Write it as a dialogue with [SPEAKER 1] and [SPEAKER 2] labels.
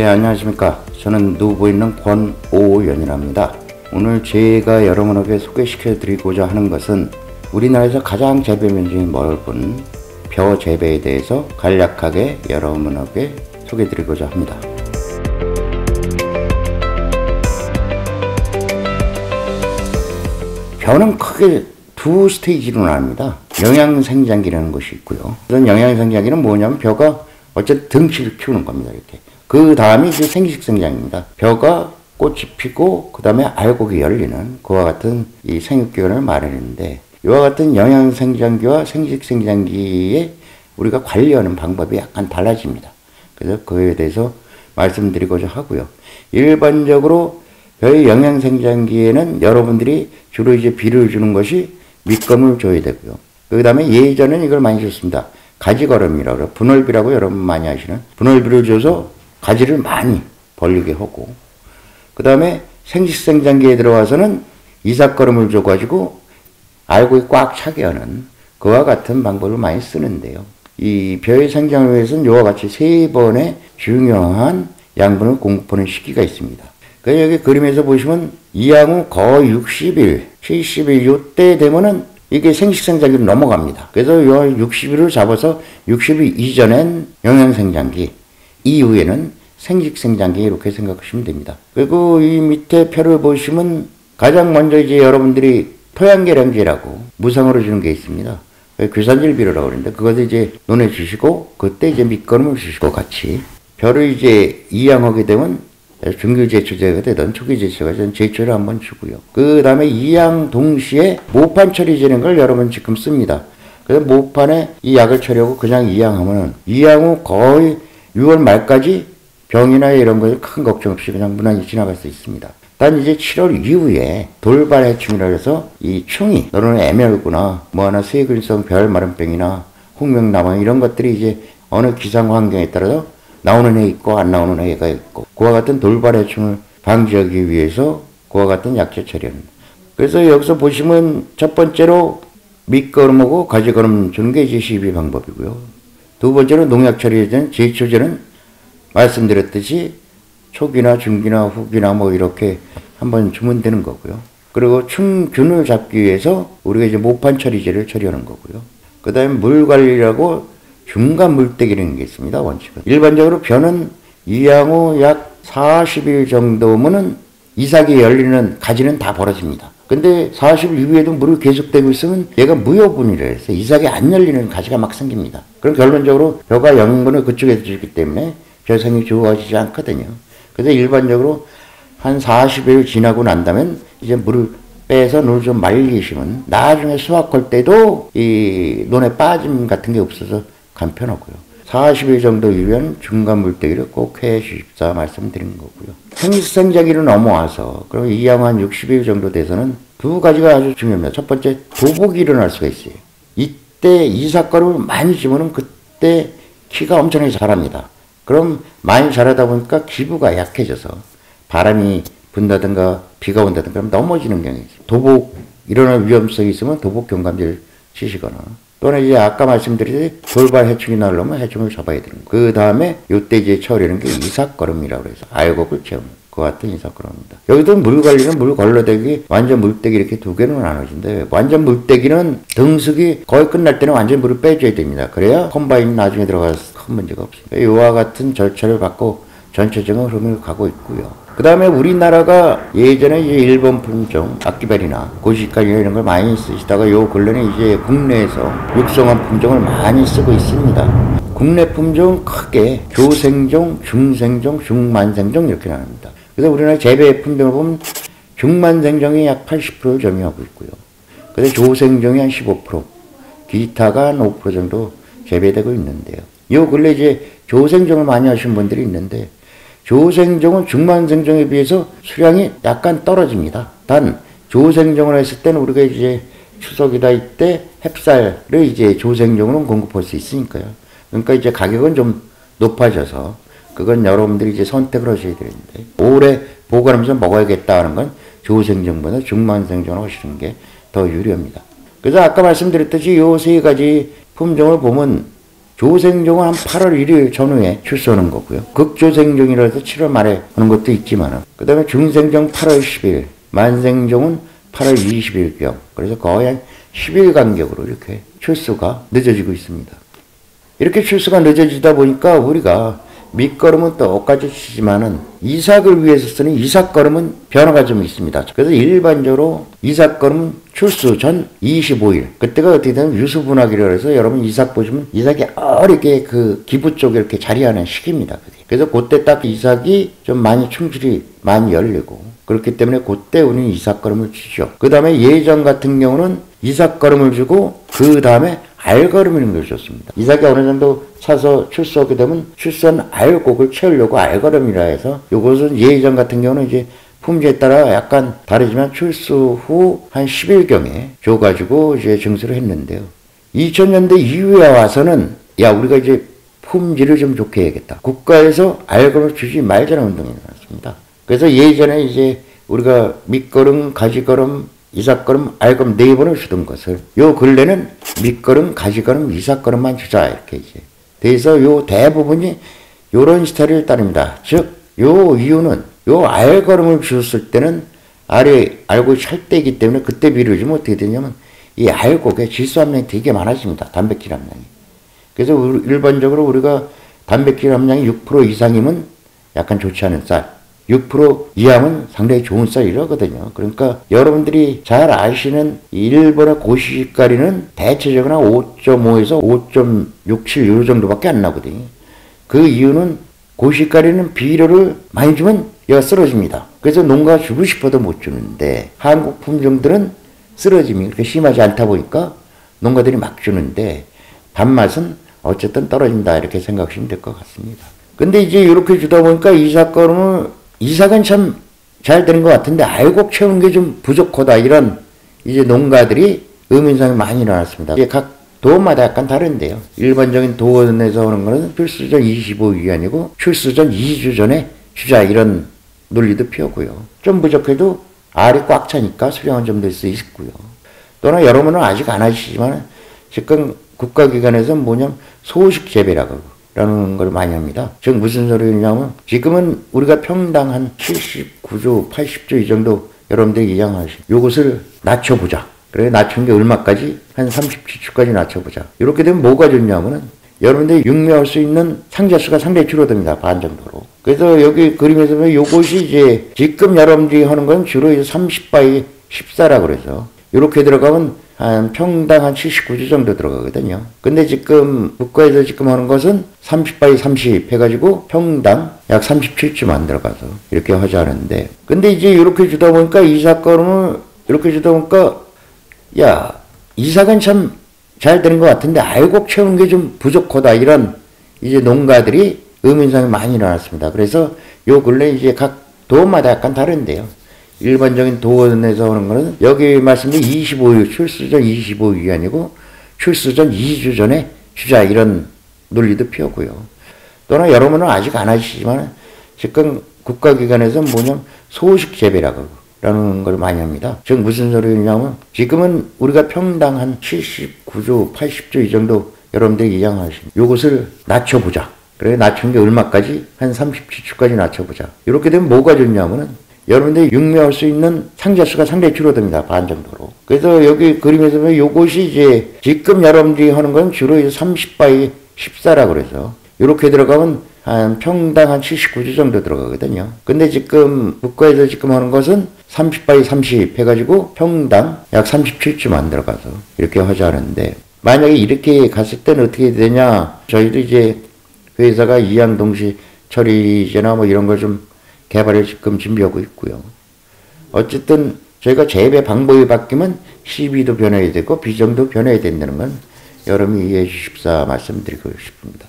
[SPEAKER 1] 네, 안녕하십니까. 저는 누워 있는 권오연이랍니다. 오늘 제가 여러분에게 소개시켜 드리고자 하는 것은 우리나라에서 가장 재배 면적이 넓은 벼 재배에 대해서 간략하게 여러분에게 소개해 드리고자 합니다. 벼는 크게 두 스테이지로 나뉩니다. 영양생장기라는 것이 있고요. 그런 영양생장기는 뭐냐면 벼가 어쨌든 등치를 키우는 겁니다. 이렇게. 그 다음이 이제 생식생장입니다. 벼가 꽃이 피고 그 다음에 알곡이 열리는 그와 같은 이 생육기간을 말하는데, 이와 같은 영양생장기와 생식생장기에 우리가 관리하는 방법이 약간 달라집니다. 그래서 그에 대해서 말씀드리고자 하고요. 일반적으로 벼의 영양생장기에는 여러분들이 주로 이제 비를 주는 것이 밑거름을 줘야 되고요. 그 다음에 예전에는 이걸 많이 줬습니다. 가지거름이라고 그래요. 분월비라고 여러분 많이 아시는 분월비를 줘서 가지를 많이 벌리게 하고, 그 다음에 생식생장기에 들어와서는 이삭거름을 줘가지고 알곡이 꽉 차게 하는 그와 같은 방법을 많이 쓰는데요. 이 벼의 생장을 위해서는 이와 같이 세 번의 중요한 양분을 공급하는 시기가 있습니다. 그러니까 여기 그림에서 보시면 이양 후 거의 60일, 70일 요때 되면은 이게 생식생장기로 넘어갑니다. 그래서 요 60일을 잡아서 60일 이전엔 영양생장기, 이후에는 생식생장기 이렇게 생각하시면 됩니다. 그리고 이 밑에 표를 보시면 가장 먼저 이제 여러분들이 토양계량제라고 무상으로 주는 게 있습니다. 규산질 비료라고 그러는데 그것을 이제 논에 주시고 그때 이제 밑거름을 주시고 같이 벼를 이제 이양하게 되면 중기 제초제가 되든 초기 제초가 되든 제초를 한번 주고요. 그 다음에 이양 동시에 모판 처리제는 걸 여러분 지금 씁니다. 그래서 모판에 이 약을 처리하고 그냥 이양하면은 이양 후 거의 6월 말까지 병이나 이런 것에 큰 걱정 없이 그냥 무난히 지나갈 수 있습니다. 단 이제 7월 이후에 돌발 해충이라 해서 이 충이 너는 애멸구나 뭐 하나 세균성 별마름병이나 홍명나방 이런 것들이 이제 어느 기상 환경에 따라서 나오는 애 있고 안 나오는 애가 있고 그와 같은 돌발 해충을 방지하기 위해서 그와 같은 약제 처리합니다. 그래서 여기서 보시면 첫 번째로 밑거름하고 가지거름 주는 게 이제 시비 방법이고요. 두 번째로 농약 처리된 제초제는 말씀드렸듯이 초기나 중기나 후기나 뭐 이렇게 한번 주면 되는 거고요. 그리고 충균을 잡기 위해서 우리가 이제 모판 처리제를 처리하는 거고요. 그 다음에 물 관리라고 중간 물때기라는 게 있습니다. 원칙은. 일반적으로 벼는 이양 후 약 40일 정도면은 이삭이 열리는 가지는 다 벌어집니다. 근데 40일 이후에도 물이 계속되고 있으면 얘가 무효분이라 해서 이삭이 안 열리는 가지가 막 생깁니다. 그럼 결론적으로 벼가 영양분을 그쪽에서 주기 때문에 벼생이 좋아지지 않거든요. 그래서 일반적으로 한 40일 지나고 난다면 이제 물을 빼서 논을 좀 말리시면 나중에 수확할 때도 이 논에 빠짐 같은 게 없어서 간편하고요. 40일 정도 이후엔 중간 물때기를 꼭 해 주십사 말씀드린 거고요. 생식생장기로 넘어와서 그럼 이양 한 60일 정도 돼서는 두 가지가 아주 중요합니다. 첫 번째, 도복이 일어날 수가 있어요. 이때 이삭거름을 많이 주면은 그때 키가 엄청나게 자랍니다. 그럼 많이 자라다 보니까 기부가 약해져서 바람이 분다든가 비가 온다든가 그럼 넘어지는 경향이 있어요. 도복 일어날 위험성이 있으면 도복 경감제를 치시거나 또는 이제 아까 말씀드린 돌발 해충이 나오려면 해충을 잡아야 되는 거예요. 그 다음에 요때 이제 처리하는 게 이삭거름이라고 해서 알곡을 채우는 그 같은 이삭거름입니다. 여기도 물 관리는 물 걸러대기, 완전 물떼기 이렇게 두 개로 나눠진데 완전 물떼기는 등숙이 거의 끝날 때는 완전 물을 빼줘야 됩니다. 그래야 컴바인 나중에 들어가서 큰 문제가 없습니다. 이와 같은 절차를 받고 전체적인 흐름을 가고 있고요. 그 다음에 우리나라가 예전에 이제 일본 품종, 악기발이나 고시카리나 이런 걸 많이 쓰시다가 요 근래는 이제 국내에서 육성한 품종을 많이 쓰고 있습니다. 국내 품종 크게 조생종, 중생종, 중만생종 이렇게 나눕니다. 그래서 우리나라 재배 품종을 보면 중만생종이 약 80%를 점유하고 있고요. 그래서 조생종이 한 15%, 기타가 한 5% 정도 재배되고 있는데요. 요 근래 이제 조생종을 많이 하시는 분들이 있는데 조생종은 중만생종에 비해서 수량이 약간 떨어집니다. 단 조생종을 했을 때는 우리가 이제 추석이다 이때 햅쌀을 이제 조생종으로 공급할 수 있으니까요. 그러니까 이제 가격은 좀 높아져서 그건 여러분들이 이제 선택을 하셔야 되는데 오래 보관하면서 먹어야겠다 하는 건 조생종보다 중만생종을 하시는 게 더 유리합니다. 그래서 아까 말씀드렸듯이 요 세 가지 품종을 보면 조생종은 한 8월 1일 전후에 출소하는 거고요. 극조생종이라서 7월 말에 하는 것도 있지만은, 그 다음에 중생종 8월 10일, 만생종은 8월 20일경. 그래서 거의 한 10일 간격으로 이렇게 출소가 늦어지고 있습니다. 이렇게 출소가 늦어지다 보니까 우리가 밑걸음은 똑같이 치지만은 이삭을 위해서 쓰는 이삭걸음은 변화가 좀 있습니다. 그래서 일반적으로 이삭걸음은 출소 전 25일. 그때가 어떻게 되면 유수분학이라고 해서 여러분 이삭 보시면 이삭이 어리게 그 기부 쪽에 이렇게 자리하는 시기입니다. 그래서 그때 딱 이삭이 좀 많이 충실히 많이 열리고, 그렇기 때문에 그때 우리는 이삭걸음을 치죠. 그 다음에 예전 같은 경우는 이삭걸음을 주고 그 다음에 알걸음이라는 걸 줬습니다. 이삭이 어느 정도 차서 출소하게 되면 출소한 알곡을 채우려고 알걸음이라 해서, 이것은 예전 같은 경우는 이제 품질에 따라 약간 다르지만 출소 후 한 10일경에 줘가지고 이제 증수를 했는데요. 2000년대 이후에 와서는 야, 우리가 이제 품질을 좀 좋게 해야겠다. 국가에서 알걸음을 주지 말자는 운동이 일어났습니다. 그래서 예전에 이제 우리가 밑걸음, 가지걸음, 이삭걸음, 알걸음 4번을 주던 것을 요 근래는 밑걸음, 가지걸음, 이삭걸음만 주자 이렇게 이제 그래서 요 대부분이 요런 스타일을 따릅니다. 즉 요 이유는 요 알걸음을 주었을 때는 알곡이 찰때이기 때문에 그때 비료주면 어떻게 되냐면 이 알곡에 질소 함량이 되게 많아집니다. 단백질 함량이. 그래서 일반적으로 우리가 단백질 함량이 6% 이상이면 약간 좋지 않은 쌀, 6% 이하면 상당히 좋은 쌀이라거든요. 그러니까 여러분들이 잘 아시는 일본의 고시가리는 대체적으로 5.5에서 5.67 요 정도밖에 안 나거든요. 그 이유는 고시가리는 비료를 많이 주면 얘가 쓰러집니다. 그래서 농가가 주고 싶어도 못 주는데 한국 품종들은 쓰러짐이 그렇게 심하지 않다 보니까 농가들이 막 주는데 밥맛은 어쨌든 떨어진다 이렇게 생각하시면 될 것 같습니다. 근데 이제 이렇게 주다 보니까 이삭은 참 잘 되는 것 같은데 알곡 채우는 게 좀 부족하다 이런 이제 농가들이 의문상이 많이 일어났습니다. 이게 각 도원마다 약간 다른데요. 일반적인 도원에서 오는 거는 출수 전 25일이 출수 전 2주 전에 주자 이런 논리도 펴고요. 좀 부족해도 알이 꽉 차니까 수량은 좀 될 수 있고요. 또는 여러분은 아직 안 하시지만 지금 국가기관에서 뭐냐면 소식 재배라고 라는 걸 많이 합니다. 즉 무슨 소리냐면 지금은 우리가 평당 한 79조, 80조 이 정도 여러분들이 이양하시고 요것을 낮춰보자. 그래 낮춘 게 얼마까지? 한 37주까지 낮춰보자. 이렇게 되면 뭐가 좋냐면은 여러분들이 육묘할 수 있는 상자 수가 상당히 줄어듭니다. 반 정도로. 그래서 여기 그림에서 보면 요것이 이제 지금 여러분들이 하는 건 주로 이제 30바이 14라고 그래서 이렇게 들어가면 한 평당 한 79주 정도 들어가거든요. 근데 지금 국가에서 지금 하는 것은 30바이 30 해가지고 평당 약 37주만 들어가서 이렇게 하자는데, 근데 이제 이렇게 주다 보니까 이삭걸음을 이렇게 주다 보니까 야, 이삭은 참 잘 되는 것 같은데 알곡 채우는 게 좀 부족하다 이런 이제 농가들이 의문상이 많이 일어났습니다. 그래서 요 근래 이제 각 도원마다 약간 다른데요. 일반적인 도원에서 오는 거는 여기 말씀드린 25일 출수 전 25일이 아니고 출수 전 2주 전에 주자 이런 논리도 펴고요. 또는 여러분은 아직 안 하시지만 지금 국가기관에서 뭐냐면 소식 재배라고 라는 걸 많이 합니다. 즉 무슨 소리냐면 지금은 우리가 평당 한 79조, 80조 이 정도 여러분들이 이양하시면 요것을 낮춰보자. 그래 낮춘 게 얼마까지? 한 37주까지 낮춰보자. 이렇게 되면 뭐가 좋냐면은 여러분들이 육묘할 수 있는 상자 수가 상당히 줄어듭니다. 반 정도로. 그래서 여기 그림에서 보면 요것이 이제 지금 여러분들이 하는 건 주로 30바이 14라고 그래서 이렇게 들어가면 한 평당 한 79주 정도 들어가거든요. 근데 지금 국가에서 지금 하는 것은 30바이 30 해가지고 평당 약 37주만 들어가서 이렇게 하자는데, 만약에 이렇게 갔을 때는 어떻게 되냐? 저희도 이제 회사가 이양동시 처리제나 뭐 이런 걸 좀 개발을 지금 준비하고 있고요. 어쨌든 저희가 재배 방법이 바뀌면 시비도 변해야 되고 비정도 변해야 된다는 건 여러분이 이해해 주십사 말씀드리고 싶습니다.